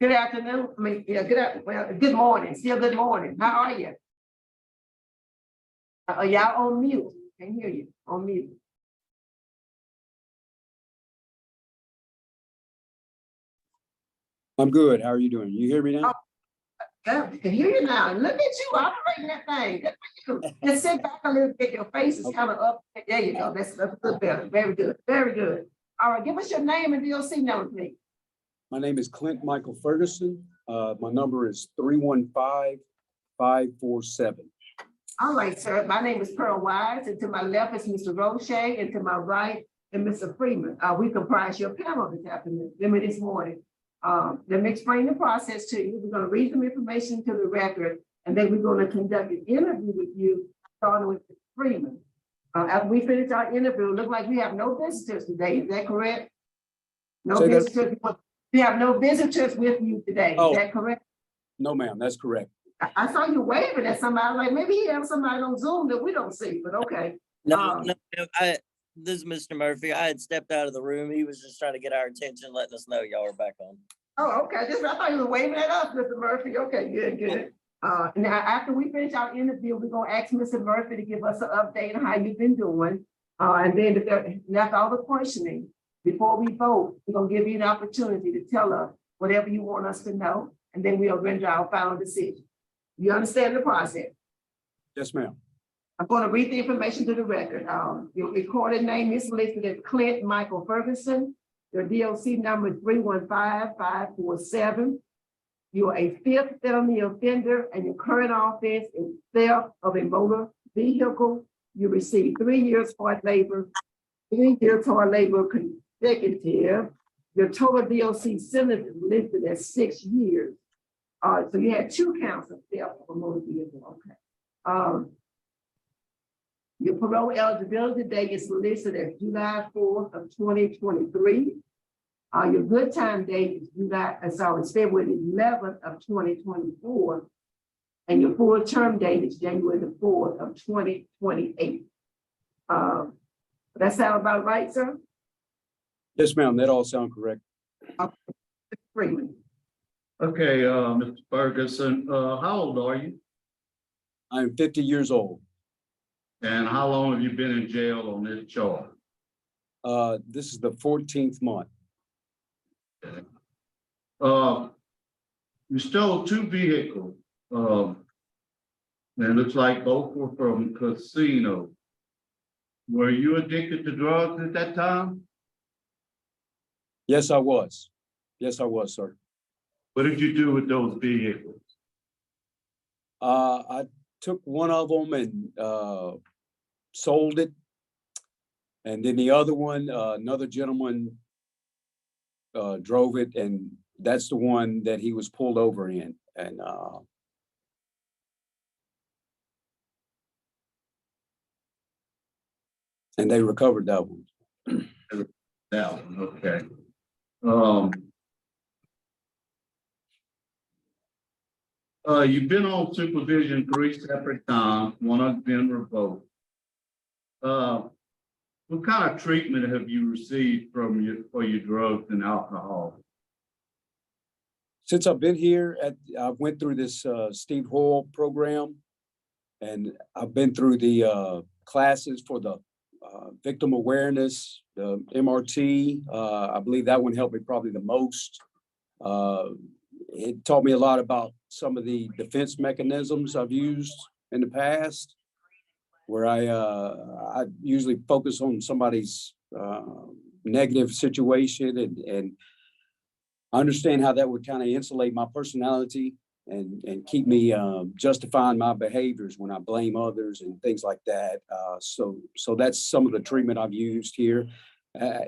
Good afternoon. I mean, yeah, good morning. Still good morning. How are you? Y'all on mute. Can't hear you. On mute. I'm good. How are you doing? You hear me now? I can hear you now. Look at you operating that thing. Good for you. Just sit back a little bit. Your face is kind of up. There you go. That's a little better. Very good. Very good. All right. Give us your name and DOC number, please. My name is Clint Michael Ferguson. My number is 315-547. All right, sir. My name is Pearl Wise, and to my left is Mr. Roche, and to my right is Mr. Freeman. We comprise your panel this afternoon, this morning. Let me explain the process to you. We're going to read some information to the record, and then we're going to conduct an interview with you, starting with Mr. Freeman. After we finish our interview, it looks like we have no visitors today. Is that correct? No visitors. We have no visitors with you today. Is that correct? No, ma'am. That's correct. I saw you waving at somebody, like maybe he has somebody on Zoom that we don't see, but okay. No, this is Mr. Murphy. I had stepped out of the room. He was just trying to get our attention, letting us know y'all are back on. Oh, okay. I thought you were waving at us, Mr. Murphy. Okay, good. Now, after we finish our interview, we're going to ask Mr. Murphy to give us an update on how you've been doing. And then after all the questioning, before we vote, we're going to give you an opportunity to tell us whatever you want us to know, and then we'll render our final decision. You understand the process? Yes, ma'am. I'm going to read the information to the record. Your recorded name is listed as Clint Michael Ferguson. Your DOC number is 315-547. You are a fifth felony offender, and your current offense is theft of a motor vehicle. You received 3 years hard labor, 3 years hard labor consecutive. Your total DOC sentence is listed as 6 years. So you had 2 counts of theft of a motor vehicle. Okay. Your parole eligibility date is listed as July 4th of 2023. Your good time date is February 11th of 2024. And your full term date is January the 4th of 2028. That sound about right, sir? Yes, ma'am. That all sounds correct. Freeman. Okay, Mr. Ferguson, how old are you? I am 50 years old. And how long have you been in jail on this charge? This is the 14th month. You stole 2 vehicles. And it looks like both were from casino. Were you addicted to drugs at that time? Yes, I was. Yes, I was, sir. What did you do with those vehicles? I took one of them and sold it. And then the other one, another gentleman drove it, and that's the one that he was pulled over in. And they recovered that one. That one, okay. You've been on supervision 3 separate times. One has been revoked. What kind of treatment have you received for your drugs and alcohol? Since I've been here, I went through this Steve Hoyle program, and I've been through the classes for the victim awareness, the MRT. I believe that one helped me probably the most. It taught me a lot about some of the defense mechanisms I've used in the past, where I usually focus on somebody's negative situation and understand how that would kind of insulate my personality and keep me justifying my behaviors when I blame others and things like that. So that's some of the treatment I've used here.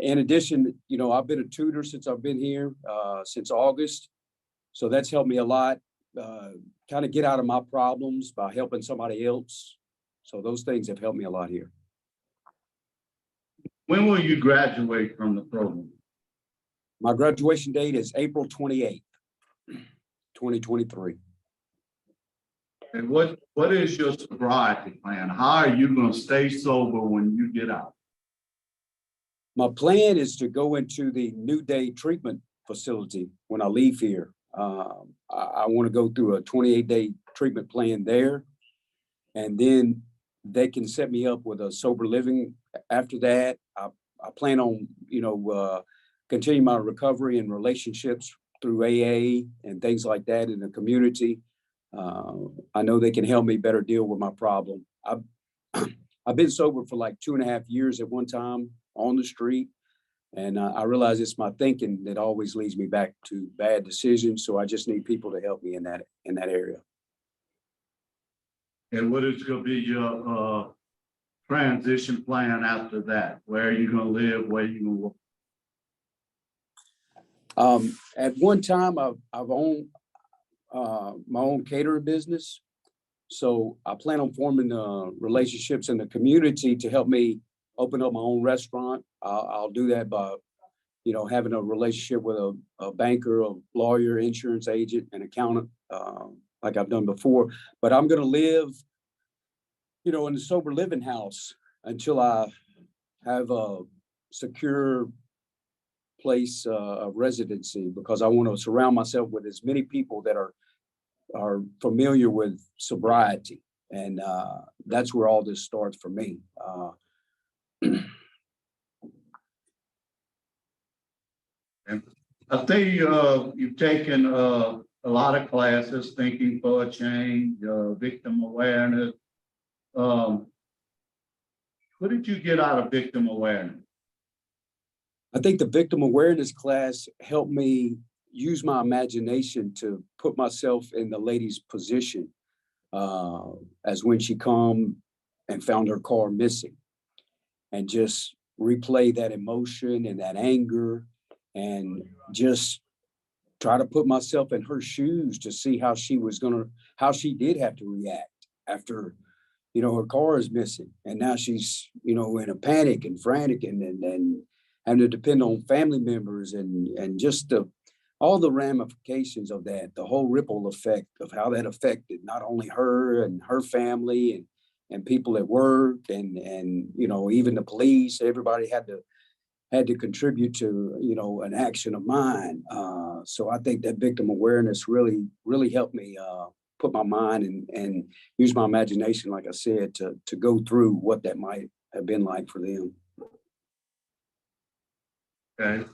In addition, I've been a tutor since I've been here, since August. So that's helped me a lot, kind of get out of my problems by helping somebody else. So those things have helped me a lot here. When will you graduate from the program? My graduation date is April 28th, 2023. And what is your sobriety plan? How are you going to stay sober when you get out? My plan is to go into the New Day treatment facility when I leave here. I want to go through a 28-day treatment plan there. And then they can set me up with a sober living after that. I plan on, continue my recovery and relationships through AA and things like that in the community. I know they can help me better deal with my problem. I've been sober for like 2.5 years at one time on the street. And I realize it's my thinking that always leads me back to bad decisions. So I just need people to help me in that area. And what is gonna be your transition plan after that? Where are you gonna live? Where are you gonna work? At one time, I've owned my own catering business. So I plan on forming relationships in the community to help me open up my own restaurant. I'll do that by, having a relationship with a banker, a lawyer, insurance agent, an accountant, like I've done before. But I'm going to live, in the sober living house until I have a secure place of residency, because I want to surround myself with as many people that are familiar with sobriety. And that's where all this starts for me. I think you've taken a lot of classes, thinking for a change, victim awareness. What did you get out of victim awareness? I think the victim awareness class helped me use my imagination to put myself in the lady's position as when she come and found her car missing, and just replay that emotion and that anger and just try to put myself in her shoes to see how she did have to react after, her car is missing. And now she's, in a panic and frantic and having to depend on family members and just all the ramifications of that, the whole ripple effect of how that affected not only her and her family and people at work and even the police. Everybody had to contribute to an action of mine. So I think that victim awareness really helped me put my mind and use my imagination, like I said, to go through what that might have been like for them. Okay.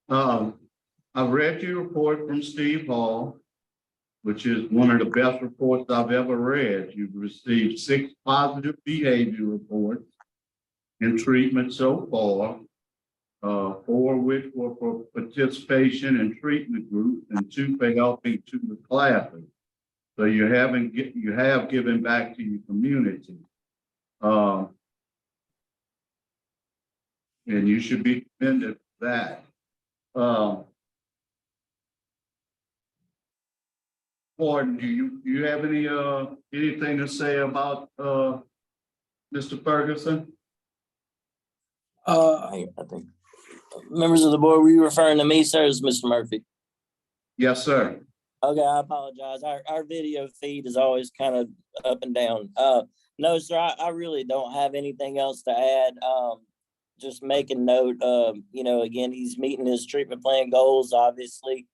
I've read your report from Steve Hall, which is one of the best reports I've ever read. You've received 6 positive behavior reports in treatment so far, 4 which were for participation in treatment groups and 2 for helping to the classes. So you have given back to your community. And you should be commended for that. Gordon, do you have anything to say about Mr. Ferguson? I think members of the board, were you referring to me, sir, as Mr. Murphy? Yes, sir. Okay, I apologize. Our video feed is always kind of up and down. No, sir, I really don't have anything else to add. Just making note of, again, he's meeting his treatment plan goals, obviously.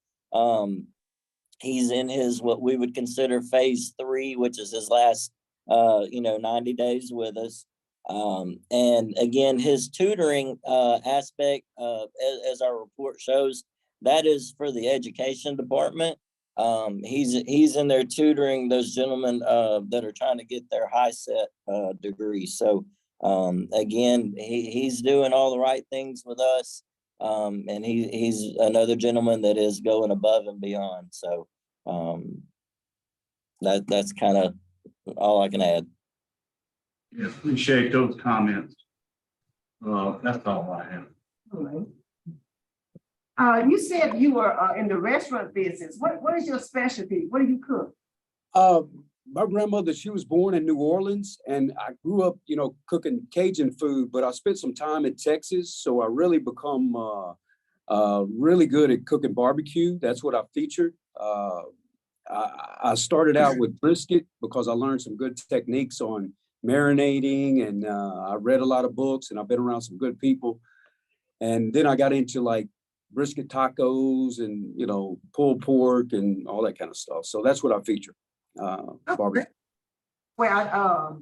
He's in his, what we would consider phase 3, which is his last, 90 days with us. And again, his tutoring aspect, as our report shows, that is for the education department. He's in there tutoring those gentlemen that are trying to get their high set degree. So again, he's doing all the right things with us. And he's another gentleman that is going above and beyond. So that's kind of all I can add. Yeah, appreciate those comments. That's all I have. All right. You said you were in the restaurant business. What is your specialty? What do you cook? My grandmother, she was born in New Orleans, and I grew up, cooking Cajun food, but I spent some time in Texas. So I really become really good at cooking barbecue. That's what I featured. I started out with brisket because I learned some good techniques on marinating, and I read a lot of books, and I've been around some good people. And then I got into like brisket tacos and, you know, pulled pork and all that kind of stuff. So that's what I feature. Barbecue. Well,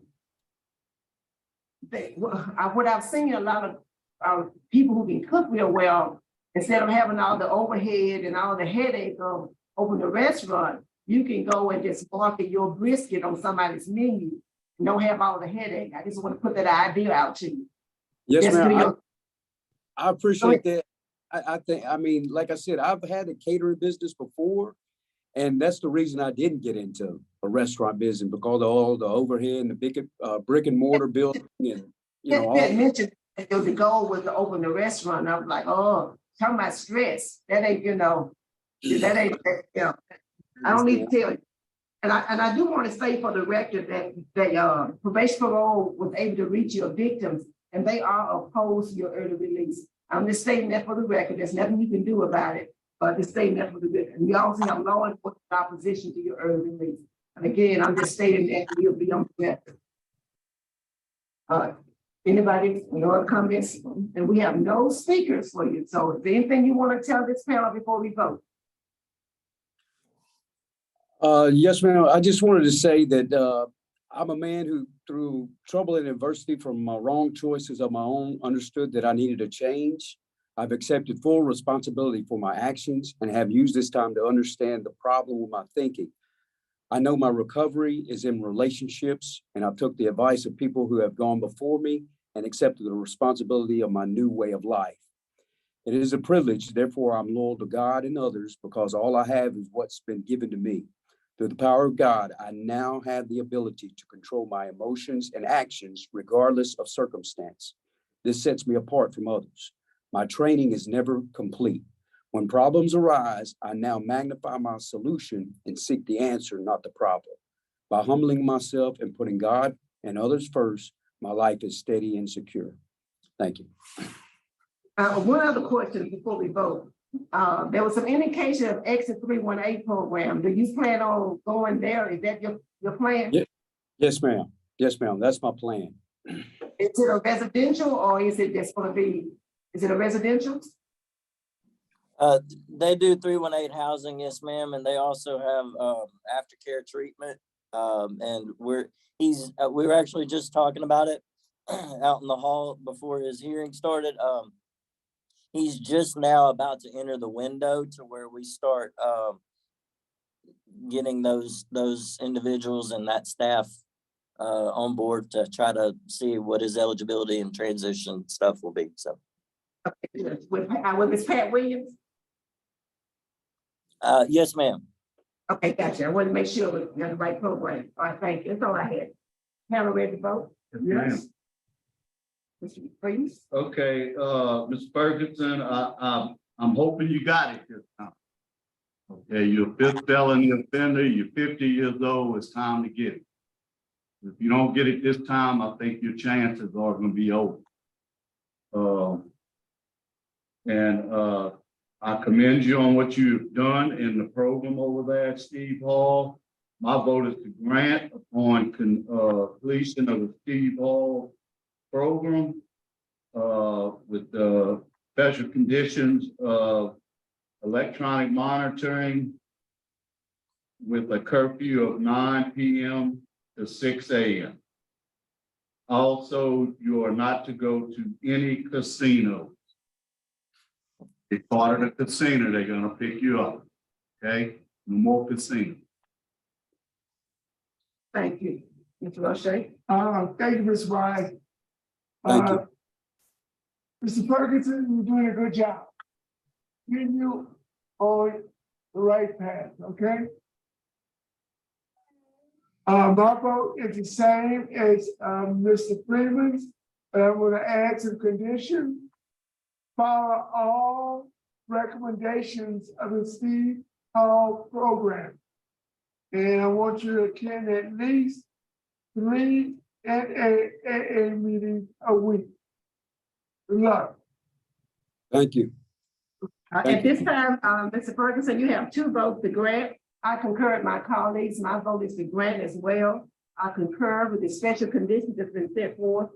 what I've seen a lot of people who can cook real well, instead of having all the overhead and all the headache of opening a restaurant, you can go and just market your brisket on somebody's menu and don't have all the headache. I just want to put that idea out to you. Yes, Just do ma'am. your- I appreciate that. I think, I mean, like I said, I've had a catering business before, and that's the reason I didn't get into a restaurant business, because of all the overhead and the big brick and mortar building and, you know, You all. had mentioned that the goal was to open a restaurant. I was like, oh, talking about stress. That ain't, you know, you know, I don't need to tell you. And I do want to say for the record that probation parole was able to reach your victims, and they are opposed to your early release. I'm just stating that for the record. There's nothing you can do about it, but just stating that for the record. And we also have law enforcement opposition to your early release. And again, I'm just stating that you'll be on the record. Anybody, no other comments? And we have no speakers for you. So is there anything you want to tell this panel before we vote? Yes, ma'am. I just wanted to say that I'm a man who, through trouble and adversity from my wrong choices of my own, understood that I needed a change. I've accepted full responsibility for my actions and have used this time to understand the problem with my thinking. I know my recovery is in relationships, and I've took the advice of people who have gone before me and accepted the responsibility of my new way of life. It is a privilege, therefore I'm loyal to God and others, because all I have is what's been given to me. Through the power of God, I now have the ability to control my emotions and actions regardless of circumstance. This sets me apart from others. My training is never complete. When problems arise, I now magnify my solution and seek the answer, not the problem. By humbling myself and putting God and others first, my life is steady and secure. Thank you. One other question before we vote. There was some indication of Exit 318 program. Do you plan on going there? Is that your plan? Yeah. Yes, ma'am. Yes, ma'am. That's my plan. Is it a residential or is it just going to be, is it a residential? They do 318 housing, yes, ma'am, and they also have aftercare treatment. And we were actually just talking about it out in the hall before his hearing started. He's just now about to enter the window to where we start getting those individuals and that staff on board to try to see what his eligibility and transition stuff will be. So, Okay, with Ms. Pat Williams? yes, ma'am. Okay, gotcha. I want to make sure we're on the right program. All right, thank you. That's all I had. Panel ready to vote? Yes. Mr. Freeze? Okay, Ms. Ferguson, I'm hoping you got it this time. Okay, you're a fifth felony offender, you're 50 years old, it's time to get it. If you don't get it this time, I think your chances are gonna be over. I commend you on what you've done in the program over there at Steve Hall. My vote is to grant upon completion of the Steve Hall program with the special conditions of electronic monitoring with a curfew of 9 p.m. to 6 a.m. Also, you are not to go to any casino. If part of the casino, they're gonna pick you up. Okay, no more casino. Thank you. Mr. Roche? Thank you, Ms. Wise. Thank you. Mr. Ferguson, you're doing a good job. Getting you on the right path, okay? My vote is the same as Mr. Freeman's, but I'm gonna add some conditions. Follow all recommendations of the Steve Hall program. And I want you to attend at least 3 AA meetings a week. Good luck. Thank you. At this time, Mr. Ferguson, you have 2 votes to grant. I concur with my colleagues. My vote is to grant as well. I concur with the special conditions that's been set forth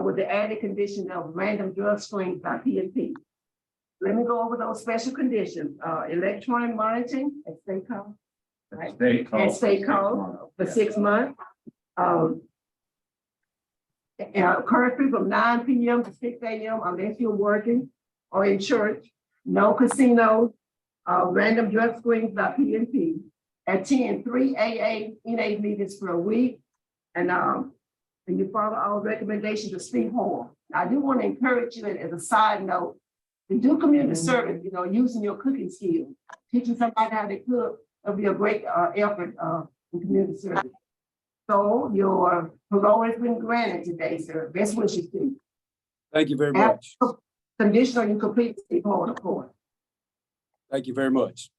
with the added condition of random drug screens by PNP. Let me go over those special conditions, electronic monitoring at state code. Right, State code. at state code for 6 months. Curfew from 9 p.m. to 6 a.m. unless you're working or in church. No casinos, random drug screens by PNP. Attend 3 AA NA meetings per week. And you follow all recommendations of Steve Hall. I do want to encourage you as a side note to do community service, using your cooking skills, teaching somebody how to cook. It'll be a great effort in community service. So your parole has been granted today, sir. Best wishes to you. Thank you very much. Conditional, you complete the Steve Hall, of course. Thank you very much.